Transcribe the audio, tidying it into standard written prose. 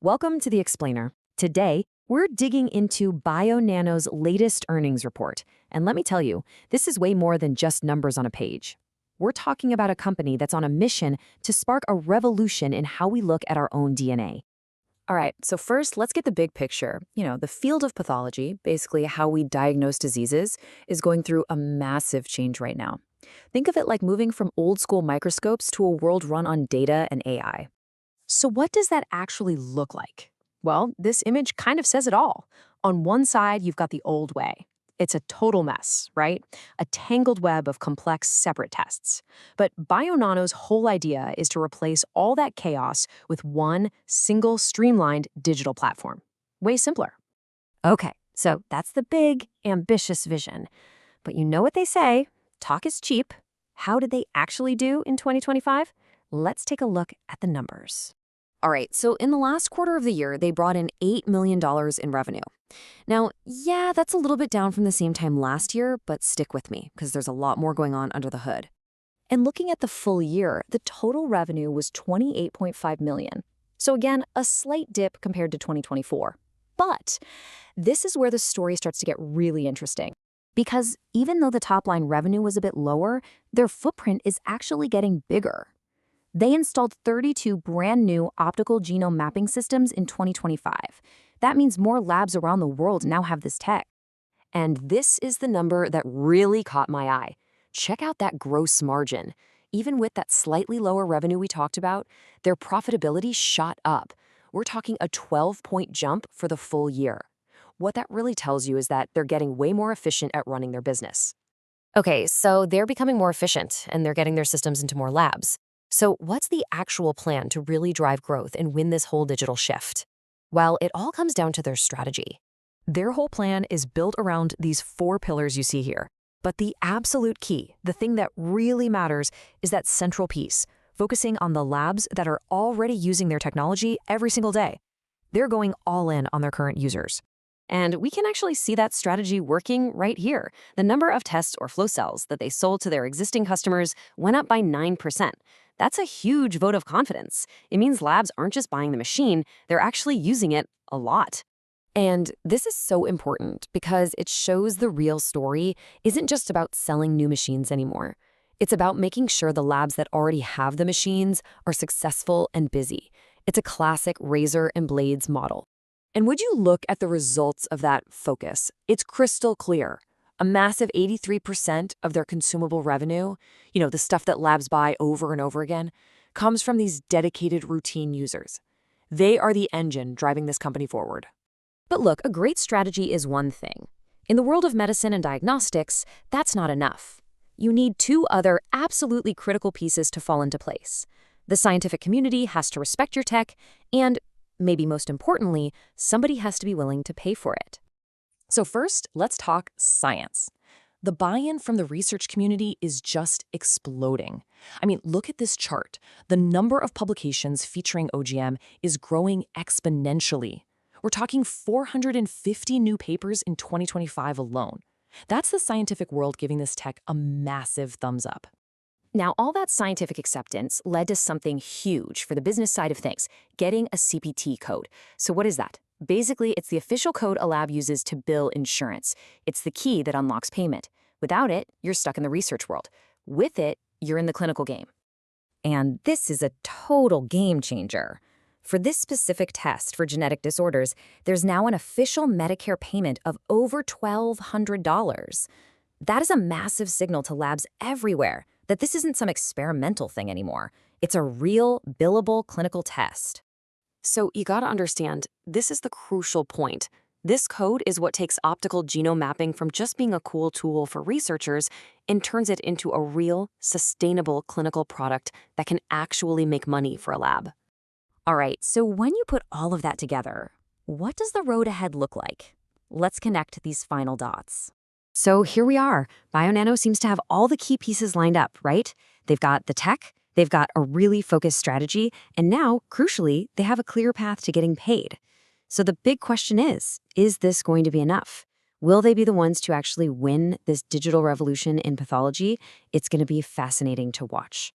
Welcome to The Explainer. Today, we're digging into Bionano's latest earnings report. And let me tell you, this is way more than just numbers on a page. We're talking about a company that's on a mission to spark a revolution in how we look at our own DNA. All right, so first, let's get the big picture. The field of pathology, basically how we diagnose diseases, is going through a massive change right now. Think of it like moving from old-school microscopes to a world run on data and AI. So what does that actually look like? Well, this image kind of says it all. On one side, you've got the old way. It's a total mess, right? A tangled web of complex, separate tests. But Bionano's whole idea is to replace all that chaos with one single, streamlined digital platform. Way simpler. Okay, so that's the big, ambitious vision. But you know what they say, talk is cheap. How did they actually do in 2025? Let's take a look at the numbers. All right, so in the last quarter of the year, they brought in $8 million in revenue. Now, yeah, that's a little bit down from the same time last year, but stick with me, because there's a lot more going on under the hood. And looking at the full year, the total revenue was $28.5 million. So again, a slight dip compared to 2024. But this is where the story starts to get really interesting. Because even though the top-line revenue was a bit lower, their footprint is actually getting bigger. They installed 32 brand new optical genome mapping systems in 2025. That means more labs around the world now have this tech. And this is the number that really caught my eye. Check out that gross margin. Even with that slightly lower revenue we talked about, their profitability shot up. We're talking a 12-point jump for the full year. What that really tells you is that they're getting way more efficient at running their business. Okay, so they're becoming more efficient, and they're getting their systems into more labs. So what's the actual plan to really drive growth and win this whole digital shift? Well, it all comes down to their strategy. Their whole plan is built around these 4 pillars you see here. But the absolute key, the thing that really matters, is that central piece, focusing on the labs that are already using their technology every single day. They're going all in on their current users. And we can actually see that strategy working right here. The number of tests or flow cells that they sold to their existing customers went up by 9%. That's a huge vote of confidence. It means labs aren't just buying the machine, they're actually using it a lot. And this is so important because it shows the real story isn't just about selling new machines anymore. It's about making sure the labs that already have the machines are successful and busy. It's a classic razor and blades model. And would you look at the results of that focus? It's crystal clear. A massive 83% of their consumable revenue, the stuff that labs buy over and over again, comes from these dedicated routine users. They are the engine driving this company forward. But look, a great strategy is one thing. In the world of medicine and diagnostics, that's not enough. You need 2 other absolutely critical pieces to fall into place. The scientific community has to respect your tech, and maybe most importantly, somebody has to be willing to pay for it. So first, let's talk science. The buy-in from the research community is just exploding. I mean, look at this chart. The number of publications featuring OGM is growing exponentially. We're talking 450 new papers in 2025 alone. That's the scientific world giving this tech a massive thumbs up. Now, all that scientific acceptance led to something huge for the business side of things, getting a CPT code. So what is that? Basically, it's the official code a lab uses to bill insurance. It's the key that unlocks payment. Without it, you're stuck in the research world. With it, you're in the clinical game. And this is a total game changer. For this specific test for genetic disorders, there's now an official Medicare payment of over $1,200. That is a massive signal to labs everywhere that this isn't some experimental thing anymore. It's a real, billable clinical test. So you gotta understand, this is the crucial point. This code is what takes optical genome mapping from just being a cool tool for researchers and turns it into a real, sustainable clinical product that can actually make money for a lab. All right, so when you put all of that together, what does the road ahead look like? Let's connect these final dots. So here we are. Bionano seems to have all the key pieces lined up, right? They've got the tech, they've got a really focused strategy, and now, crucially, they have a clear path to getting paid. So the big question is this going to be enough? Will they be the ones to actually win this digital revolution in pathology? It's going to be fascinating to watch.